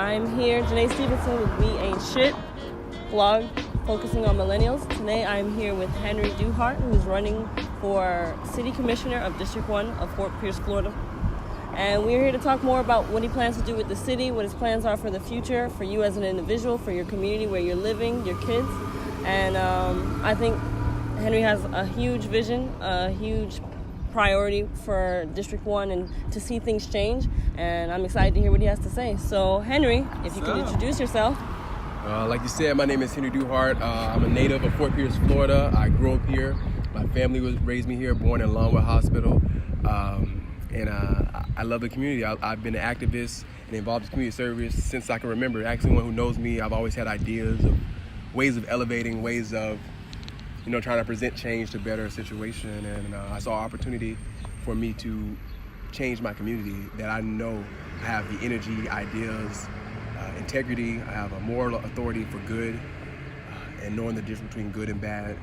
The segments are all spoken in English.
I'm here, Janae Stevenson with We Ain't Shit blog focusing on millennials. Today I'm here with Henry Duhart, who's running for City Commissioner of District 1 of Fort Pierce, Florida. And we're here to talk more about what he plans to do with the city, what his plans are for the future, for you as an individual, for your community where you're living, your kids. And I think Henry has a huge vision, a huge priority for District 1 and to see things change. And I'm excited to hear what he has to say. So, Henry, if you could introduce yourself. Like you said, my name is Henry Duhart. I'm a native of Fort Pierce, Florida. I grew up here. My family raised me here, born in Longwood Hospital. I love the community. I've been an activist and involved in community service since I can remember. Actually, anyone who knows me, I've always had ideas of ways of elevating, ways of trying to present change to better a situation. And I saw an opportunity for me to change my community that I know I have the energy, ideas, integrity. I have a moral authority for good and knowing the difference between good and bad.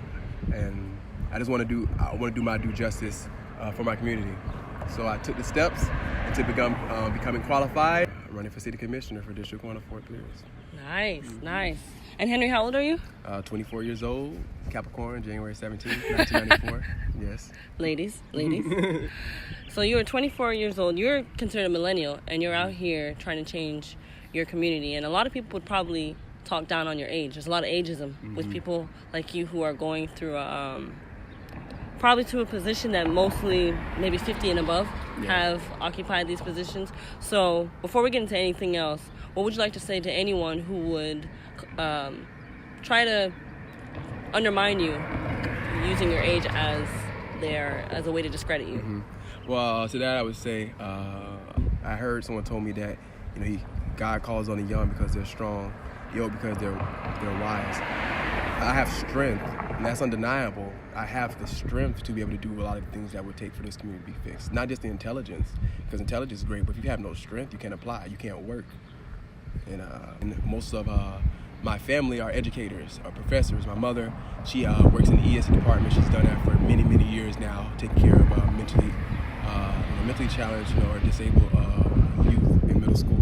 And I want to do my due justice for my community. So I took the steps to becoming qualified, running for City Commissioner for District 1 of Fort Pierce. Nice, nice. And Henry, how old are you? 24 years old, Capricorn, January 17th, 1994. Yes. Ladies. So you're 24 years old. You're considered a millennial, and you're out here trying to change your community. And a lot of people would probably talk down on your age. There's a lot of ageism with people like you who are going through probably to a position that mostly maybe 50 and above have occupied these positions. So before we get into anything else, what would you like to say to anyone who would try to undermine you using your age as a way to discredit you? Well, to that I would say, I heard someone told me that God calls on the young because they're strong, the old because they're wise. I have strength, and that's undeniable. I have the strength to be able to do a lot of things that would take for this community to be fixed. Not just the intelligence, because intelligence is great, but if you have no strength, you can't apply, you can't work. And most of my family are educators, are professors. My mother, she works in the ESC department. She's done that for many, many years now, taking care of mentally challenged or disabled youth in middle school.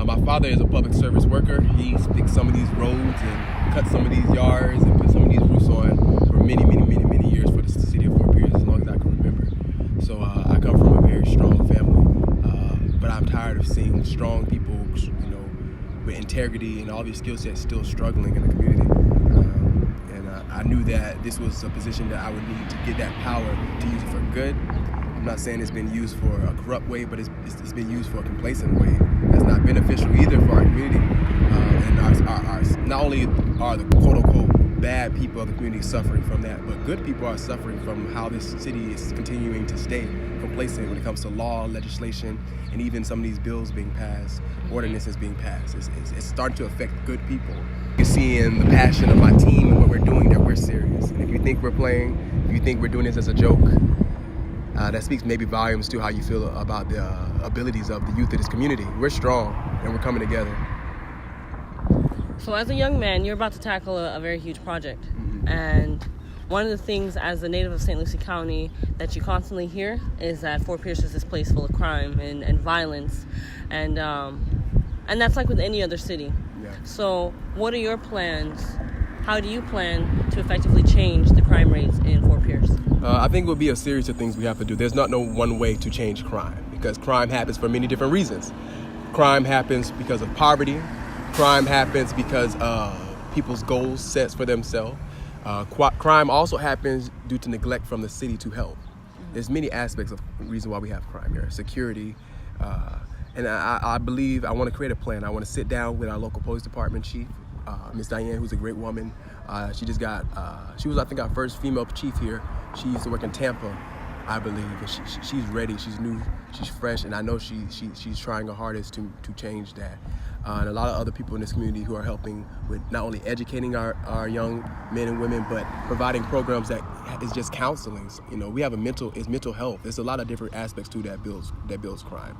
My father is a public service worker. He's fixed some of these roads and cut some of these yards and put some of these roofs on for many, many, many, many years for the city of Fort Pierce, as long as I can remember. So I come from a very strong family, but I'm tired of seeing strong people, with integrity and all these skill sets still struggling in the community. I knew that this was a position that I would need to get that power to use it for good. I'm not saying it's been used for a corrupt way, but it's been used for a complacent way. That's not beneficial either for our community. And not only are the quote-unquote bad people of the community suffering from that, but good people are suffering from how this city is continuing to stay complacent when it comes to law, legislation, and even some of these bills being passed, ordinances being passed. It's starting to affect good people. You see in the passion of my team and what we're doing that we're serious. And if you think we're playing, if you think we're doing this as a joke, that speaks maybe volumes to how you feel about the abilities of the youth of this community. We're strong and we're coming together. So as a young man, you're about to tackle a very huge project. And one of the things as a native of St. Lucie County that you constantly hear is that Fort Pierce is this place full of crime and violence. And that's like with any other city. Yeah. So what are your plans? How do you plan to effectively change the crime rates in Fort Pierce? I think it would be a series of things we have to do. There's not no one way to change crime because crime happens for many different reasons. Crime happens because of poverty. Crime happens because people's goals set for themselves. Crime also happens due to neglect from the city to help. There's many aspects of the reason why we have crime here. Security. And I believe I want to create a plan. I want to sit down with our local police department chief, Miss Diane, who's a great woman. She was, I think, our first female chief here. She used to work in Tampa, I believe. And she's ready, she's new, she's fresh, and I know she's trying her hardest to change that. And a lot of other people in this community who are helping with not only educating our young men and women, but providing programs that is just counseling. We have mental health. There's a lot of different aspects to that builds crime.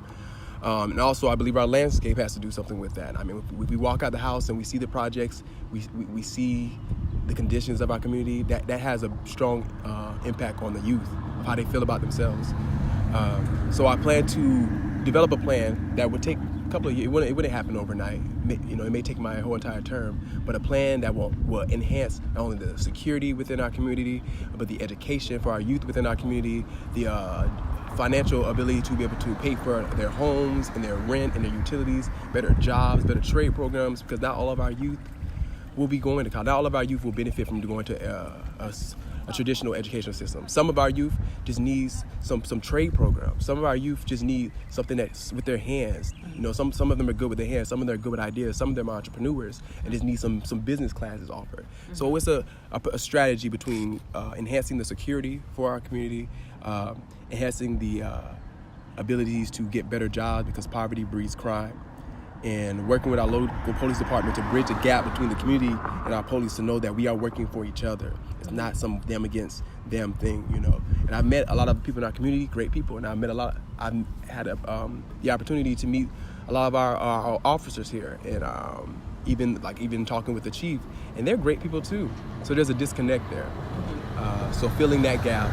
And also, I believe our landscape has to do something with that. I mean, if we walk out the house and we see the projects, we see the conditions of our community, that has a strong impact on the youth, of how they feel about themselves. So I plan to develop a plan that would take couple of years. It wouldn't happen overnight. It may take my whole entire term, but a plan that will enhance not only the security within our community, but the education for our youth within our community, the financial ability to be able to pay for their homes and their rent and their utilities, better jobs, better trade programs, because not all of our youth will be going to college. Not all of our youth will benefit from going to a traditional educational system. Some of our youth just needs some trade programs. Some of our youth just need something that's with their hands. Some of them are good with their hands. Some of them are good with ideas. Some of them are entrepreneurs and just need some business classes offered. So it's a strategy between enhancing the security for our community, enhancing the abilities to get better jobs because poverty breeds crime, and working with our local police department to bridge the gap between the community and our police to know that we are working for each other. It's not some them against them thing, And I've met a lot of people in our community, great people, and I've had the opportunity to meet a lot of our officers here, and even talking with the chief, and they're great people too. So there's a disconnect there. So filling that gap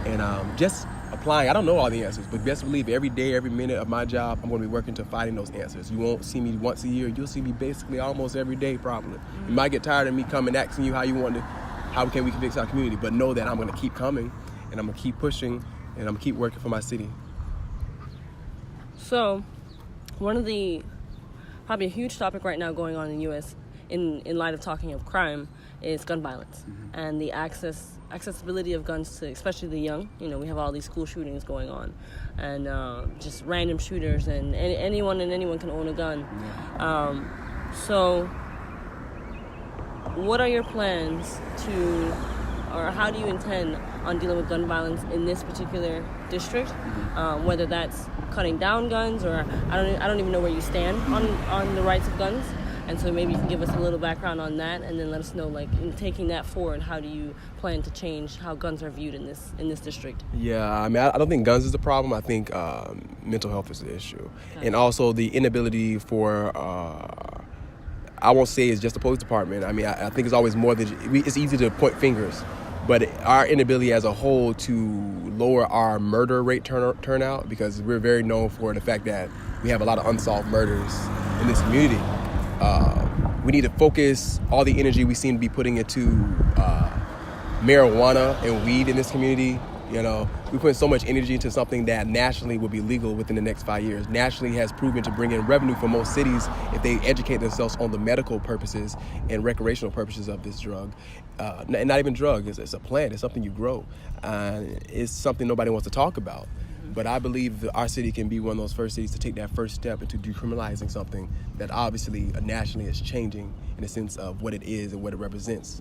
and just applying. I don't know all the answers, but best believe every day, every minute of my job, I'm going to be working to finding those answers. You won't see me once a year. You'll see me basically almost every day, probably. You might get tired of me coming asking you how can we fix our community, but know that I'm going to keep coming, and I'm going to keep pushing, and I'm going to keep working for my city. So, one of the probably a huge topic right now going on in the U.S. in light of talking of crime is gun violence and the accessibility of guns to especially the young. We have all these school shootings going on, and just random shooters, and anyone can own a gun. So what are your plans or how do you intend on dealing with gun violence in this particular district? Whether that's cutting down guns, or I don't even know where you stand on the rights of guns. And so maybe you can give us a little background on that, and then let us know, in taking that forward, how do you plan to change how guns are viewed in this district? Yeah, I don't think guns is the problem. I think mental health is the issue. Okay. And also the inability for, I won't say it's just the police department. I think it's always more than, it's easy to point fingers, but our inability as a whole to lower our murder rate turnout, because we're very known for the fact that we have a lot of unsolved murders in this community. We need to focus all the energy we seem to be putting into marijuana and weed in this community. We put so much energy into something that nationally will be legal within the next 5 years. Nationally has proven to bring in revenue for most cities if they educate themselves on the medical purposes and recreational purposes of this drug. And not even drug, it's a plant, it's something you grow. It's something nobody wants to talk about. But I believe that our city can be one of those first cities to take that first step into decriminalizing something that obviously nationally is changing in the sense of what it is and what it represents.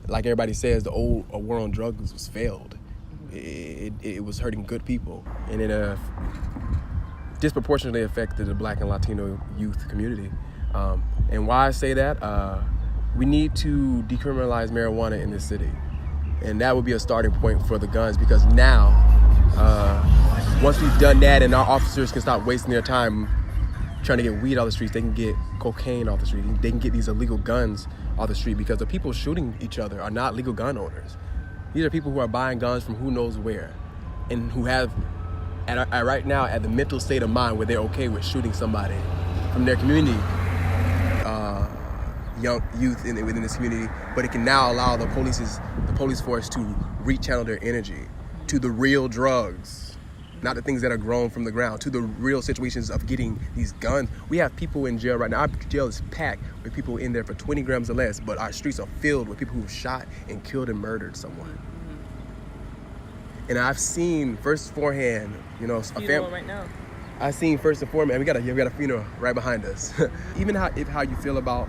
Like everybody says, the old war on drugs was failed. It was hurting good people, and it disproportionately affected the Black and Latino youth community. And why I say that, we need to decriminalize marijuana in this city, and that would be a starting point for the guns, because now, once we've done that and our officers can stop wasting their time trying to get weed off the streets, they can get cocaine off the street. They can get these illegal guns off the street, because the people shooting each other are not legal gun owners. These are people who are buying guns from who knows where, and who have, right now, at the mental state of mind where they're okay with shooting somebody from their community, young youth within this community. But it can now allow the police force to rechannel their energy to the real drugs, not the things that are grown from the ground, to the real situations of getting these guns. We have people in jail right now. Our jail is packed with people in there for 20 grams or less, but our streets are filled with people who've shot and killed and murdered someone. And I've seen firsthand, a family right now. I've seen first and foremost, and we got a funeral right behind us. Even how you feel about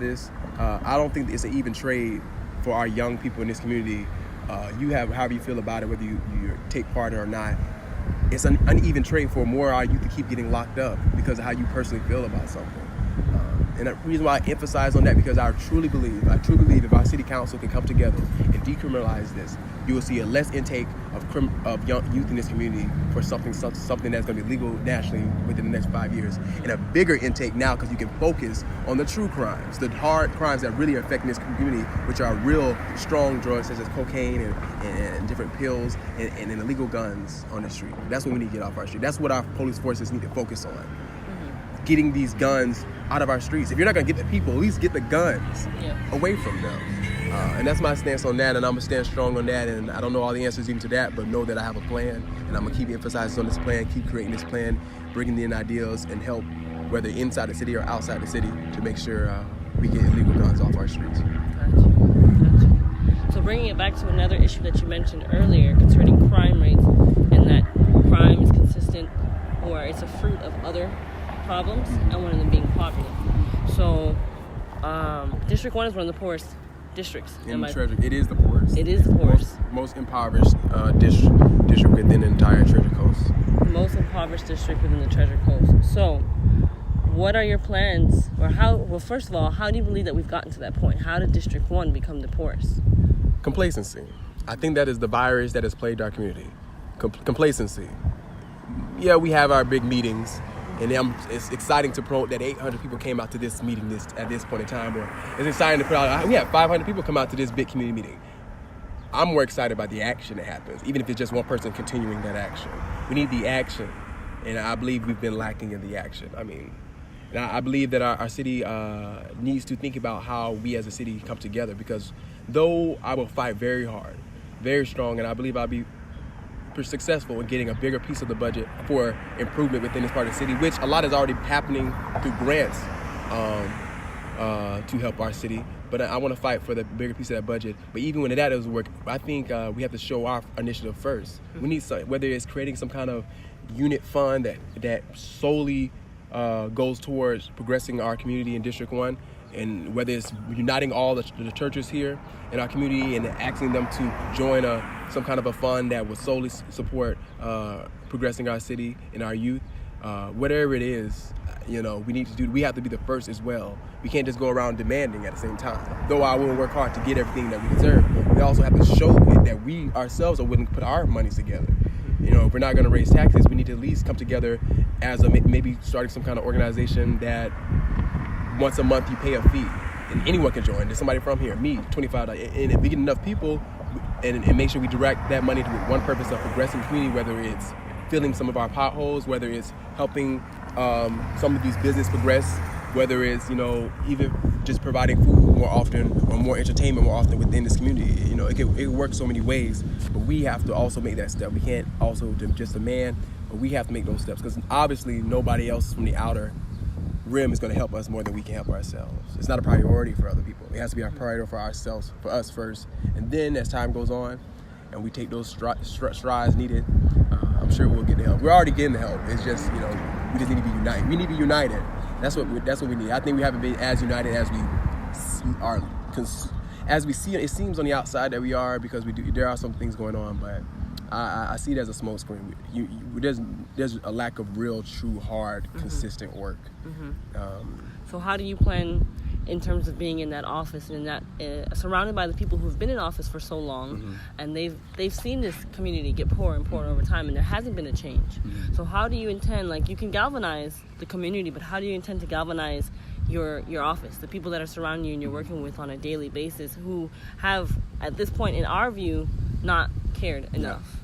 this, I don't think it's an even trade for our young people in this community. You have however you feel about it, whether you take part or not. It's an uneven trade for more of our youth to keep getting locked up because of how you personally feel about something. And the reason why I emphasize on that, because I truly believe if our city council can come together and decriminalize this, you will see a less intake of young youth in this community for something that's going to be legal nationally within the next 5 years, and a bigger intake now, because you can focus on the true crimes, the hard crimes that really are affecting this community, which are real strong drugs such as cocaine and different pills and illegal guns on the street. That's what we need to get off our street. That's what our police forces need to focus on. getting these guns out of our streets. If you're not going to get the people, at least get the guns away from them. And that's my stance on that, and I'm going to stand strong on that. And I don't know all the answers even to that, but know that I have a plan, and I'm going to keep emphasizing on this plan, keep creating this plan, bringing in ideas, and help, whether inside the city or outside the city, to make sure we get illegal guns off our streets. Gotcha. So bringing it back to another issue that you mentioned earlier concerning crime rates, and that crime is consistent, or it's a fruit of other problems, and one of them being poverty. So District 1 is one of the poorest districts. In Treasure, it is the poorest. It is the poorest. Most impoverished district within the entire Treasure Coast. The most impoverished district within the Treasure Coast. So, what are your plans, or first of all, how do you believe that we've gotten to that point? How did District 1 become the poorest? Complacency. I think that is the virus that has plagued our community. Complacency. Yeah, we have our big meetings, and it's exciting to promote that 800 people came out to this meeting at this point in time. Or it's exciting to put out, we had 500 people come out to this big community meeting. I'm more excited about the action that happens, even if it's just one person continuing that action. We need the action, and I believe we've been lacking in the action. And I believe that our city needs to think about how we as a city come together, because though I will fight very hard, very strong, and I believe I'll be successful in getting a bigger piece of the budget for improvement within this part of the city, which a lot is already happening through grants to help our city. But I want to fight for the bigger piece of that budget. But even when that doesn't work, I think we have to show our initiative first. We need whether it's creating some kind of unit fund that solely goes towards progressing our community in District 1, and whether it's uniting all the churches here in our community and asking them to join some kind of a fund that will solely support progressing our city and our youth. Whatever it is, we have to be the first as well. We can't just go around demanding at the same time. Though I will work hard to get everything that we deserve, we also have to show it that we ourselves are willing to put our monies together. If we're not going to raise taxes, we need to at least come together as maybe starting some kind of organization that once a month you pay a fee, and anyone can join. There's somebody from here, me, $25. And if we get enough people, and make sure we direct that money to one purpose of progressing the community, whether it's filling some of our potholes, whether it's helping some of these business progress, whether it's even just providing food more often or more entertainment more often within this community. It works so many ways, but we have to also make that step. We can't also just demand, but we have to make those steps, because obviously nobody else from the outer rim is going to help us more than we can help ourselves. It's not a priority for other people. It has to be our priority for ourselves, for us first. And then as time goes on and we take those strides needed, I'm sure we'll get the help. We're already getting the help. It's just, we just need to be united. We need to be united. That's what we need. I think we haven't been as united as we are. As we see, it seems on the outside that we are, because there are some things going on, but I see it as a smoke screen. There's a lack of real, true, hard, consistent work. So how do you plan in terms of being in that office and in that surrounded by the people who've been in office for so long, and they've seen this community get poorer and poorer over time, and there hasn't been a change. So how do you intend, you can galvanize the community, but how do you intend to galvanize your office, the people that are surrounding you and you're working with on a daily basis, who have, at this point in our view, not cared enough?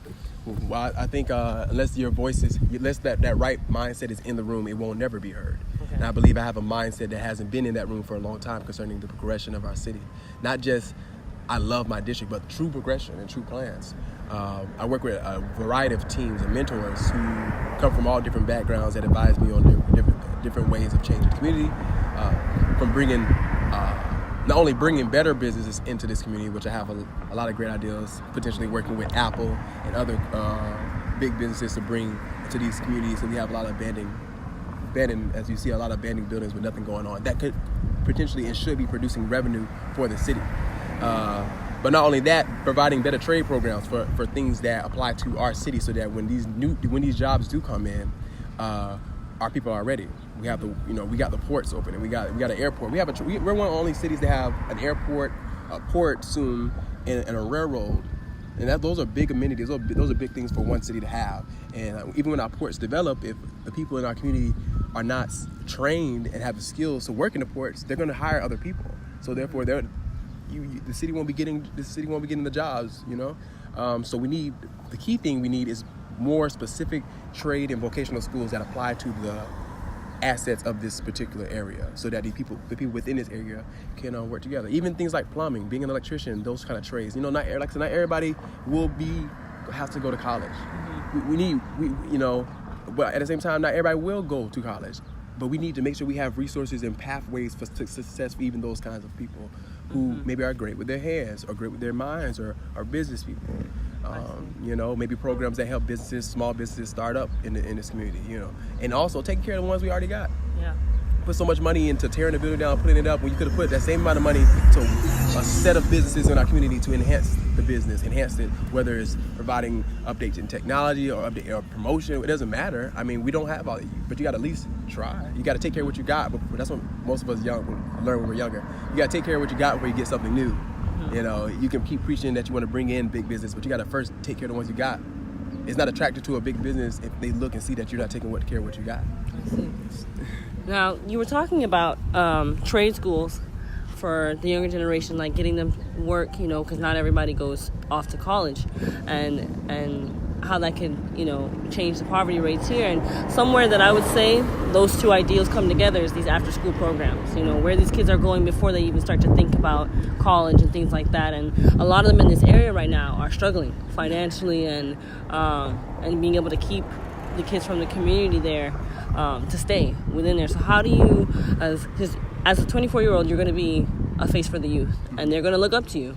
Well, I think unless that right mindset is in the room, it won't never be heard. Okay. And I believe I have a mindset that hasn't been in that room for a long time concerning the progression of our city. Not just I love my district, but true progression and true plans. I work with a variety of teams and mentors who come from all different backgrounds that advise me on different ways of changing the community, from bringing not only bringing better businesses into this community, which I have a lot of great ideas, potentially working with Apple and other big businesses to bring to these communities. So we have a lot of abandoned, as you see, a lot of abandoned buildings with nothing going on that could potentially and should be producing revenue for the city. But not only that, providing better trade programs for things that apply to our city, so that when these jobs do come in, our people are ready. We have we got the ports open, and we got an airport. We're one of the only cities that have an airport, a port soon, and a railroad. And those are big amenities. Those are big things for one city to have. And even when our ports develop, if the people in our community are not trained and have the skills to work in the ports, they're going to hire other people. So therefore, the city won't be getting the jobs. So the key thing we need is more specific trade and vocational schools that apply to assets of this particular area, so that the people within this area can work together. Even things like plumbing, being an electrician, those kind of trades. Not everybody have to go to college. But at the same time, not everybody will go to college. But we need to make sure we have resources and pathways for success for even those kinds of people who maybe are great with their hands or great with their minds or are business people. Maybe programs that help small businesses start up in this community, and also taking care of the ones we already got. Yeah. Put so much money into tearing the building down, putting it up, when you could have put that same amount of money to a set of businesses in our community to enhance the business, enhance it, whether it's providing updates in technology or promotion. It doesn't matter. I mean, we don't have all of you, but you got to at least try. You got to take care of what you got. But that's what most of us learn when we're younger. You got to take care of what you got before you get something new. You can keep preaching that you want to bring in big business, but you got to first take care of the ones you got. It's not attracted to a big business if they look and see that you're not taking care of what you got. I see. Now, you were talking about trade schools for the younger generation, like getting them work, because not everybody goes off to college, and how that could, change the poverty rates here. And somewhere that I would say those two ideals come together is these after-school programs, where these kids are going before they even start to think about college and things like that. And a lot of them in this area right now are struggling financially and being able to keep the kids from the community there to stay within there. So how do you, as a 24-year-old, you're going to be a face for the youth, and they're going to look up to you,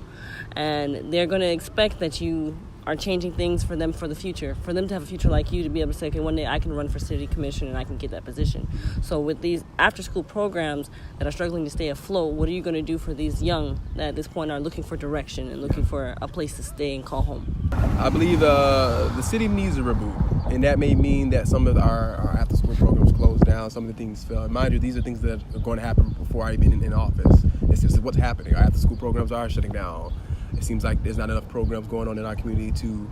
and they're going to expect that you are changing things for them for the future, for them to have a future like you, to be able to say, okay, one day I can run for city commission and I can get that position. So with these after-school programs that are struggling to stay afloat, what are you going to do for these young that at this point are looking for direction and looking for a place to stay and call home? I believe the city needs a reboot, and that may mean that some of our after-school programs close down, some of the things fail. And mind you, these are things that are going to happen before I even in office. It's just what's happening. Our after-school programs are shutting down. It seems like there's not enough programs going on in our community to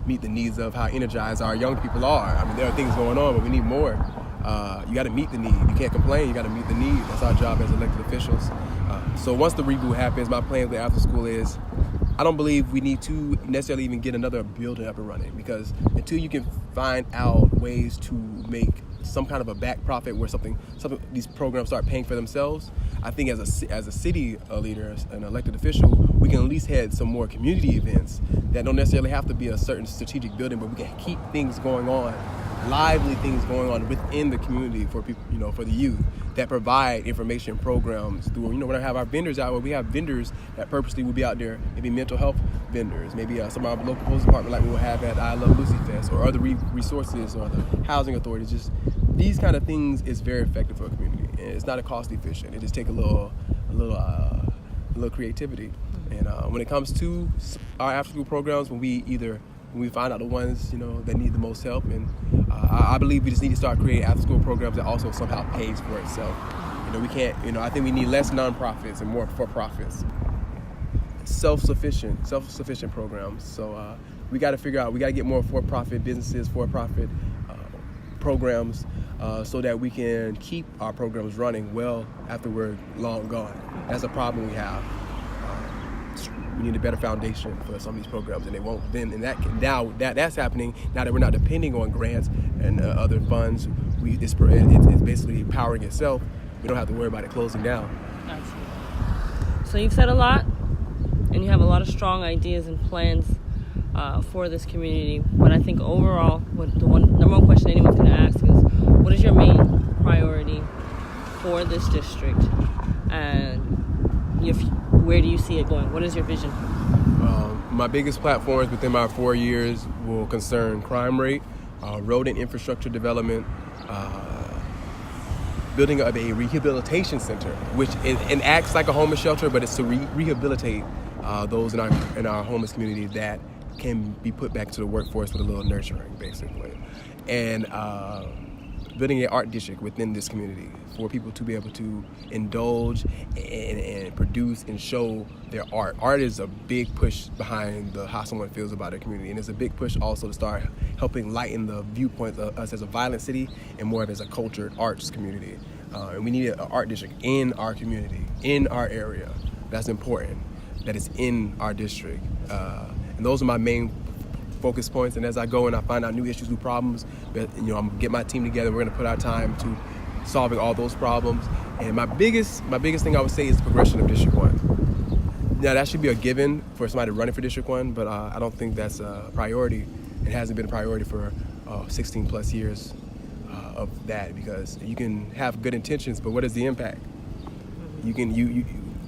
meet the needs of how energized our young people are. I mean, there are things going on, but we need more. You got to meet the need. You can't complain. You got to meet the need. That's our job as elected officials. So once the reboot happens, my plan with after school is, I don't believe we need to necessarily even get another building up and running, because until you can find out ways to make some kind of a back profit where something these programs start paying for themselves, I think as a city leader, an elected official, we can at least head some more community events that don't necessarily have to be a certain strategic building, but we can keep things going on, lively things going on within the community for people, for the youth, that provide information programs through, when I have our vendors out, where we have vendors that purposely will be out there, maybe mental health vendors, maybe some of our local police department like we will have at I Love Lucy Fest, or other resources, or the housing authorities. Just these kind of things is very effective for a community, and it's not a cost efficient. It just takes a little creativity. And when it comes to our after school programs, when we find out the ones that need the most help, and I believe we just need to start creating after school programs that also somehow pays for itself. We can't. I think we need less nonprofits and more for-profits. Self-sufficient programs. So we got to figure out. We got to get more for-profit businesses, for-profit programs, so that we can keep our programs running well after we're long gone. That's a problem we have. We need a better foundation for some of these programs, and they won't. Now that's happening. Now that we're not depending on grants and other funds, it's basically powering itself. We don't have to worry about it closing down. So you've said a lot, and you have a lot of strong ideas and plans for this community. But I think overall, number one question anyone's going to ask is, what is your main priority for this district, and where do you see it going? What is your vision? My biggest platforms within my 4 years will concern crime rate, road and infrastructure development, building up a rehabilitation center, which it acts like a homeless shelter, but it's to rehabilitate those in our homeless community that can be put back to the workforce with a little nurturing, basically. And building an art district within this community for people to be able to indulge and produce and show their art. Art is a big push behind how someone feels about their community, and it's a big push also to start helping lighten the viewpoint of us as a violent city and more of as a cultured arts community. And we need an art district in our community, in our area. That's important, that it's in our district. And those are my main focus points, and as I go and I find out new issues, new problems, I'm gonna get my team together. We're gonna put our time to solving all those problems. And my biggest thing I would say is the progression of District 1. Now, that should be a given for somebody running for District 1, but I don't think that's a priority. It hasn't been a priority for 16 plus years of that, because you can have good intentions, but what is the impact? When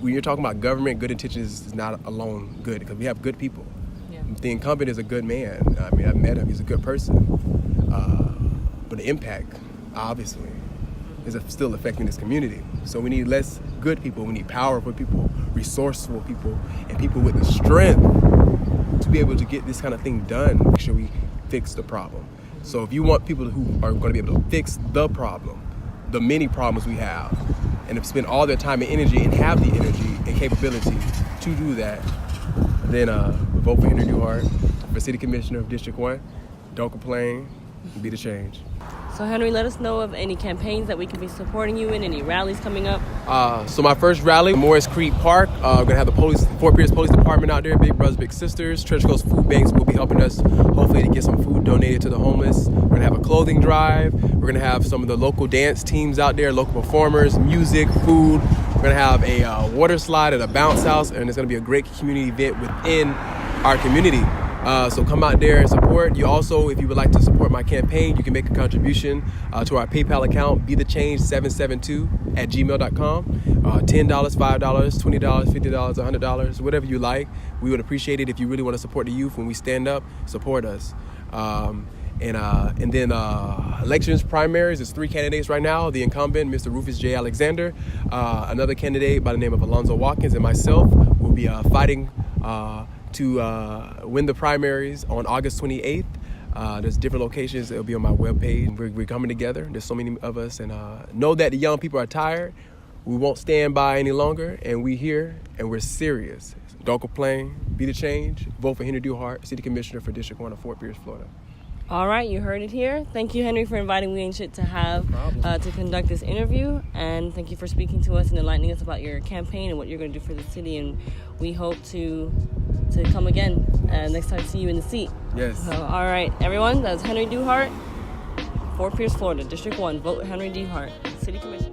you're talking about government, good intentions is not alone good, because we have good people. Yeah. The incumbent is a good man. I mean, I've met him. He's a good person. But the impact, obviously, is still affecting this community. So we need less good people. We need powerful people, resourceful people, and people with the strength to be able to get this kind of thing done. Make sure we fix the problem. So if you want people who are going to be able to fix the problem, the many problems we have, and to spend all their time and energy and have the energy and capability to do that, then vote for Henry Duhart for City Commissioner of District 1. Don't complain. Be the change. So Henry, let us know of any campaigns that we could be supporting you in, any rallies coming up. So my first rally, Morris Creek Park. We're gonna have the Fort Pierce Police Department out there, Big Brothers Big Sisters. Church Coast Food Banks will be helping us, hopefully, to get some food donated to the homeless. We're gonna have a clothing drive. We're gonna have some of the local dance teams out there, local performers, music, food. We're gonna have a water slide at a bounce house, and it's gonna be a great community event within our community. So come out there and support. You also, if you would like to support my campaign, you can make a contribution to our PayPal account, BeTheChange772@gmail.com. $10, $5, $20, $50, $100, whatever you like. We would appreciate it. If you really want to support the youth when we stand up, support us. And then elections primaries, there's 3 candidates right now. The incumbent, Mr. Rufus J. Alexander, another candidate by the name of Alonzo Watkins, and myself will be fighting to win the primaries on August 28th. There's different locations. It'll be on my webpage. We're coming together. There's so many of us, and know that the young people are tired. We won't stand by any longer, and we're here, and we're serious. Don't complain. Be the change. Vote for Henry Duhart, City Commissioner for District 1 of Fort Pierce, Florida. All right, you heard it here. Thank you, Henry, for inviting We Ain't Shit to have to conduct this interview, and thank you for speaking to us and enlightening us about your campaign and what you're going to do for the city. And we hope to come again next time. See you in the seat. Yes. So, all right, everyone. That's Henry Duhart, Fort Pierce, Florida, District 1. Vote Henry Duhart, City Commissioner.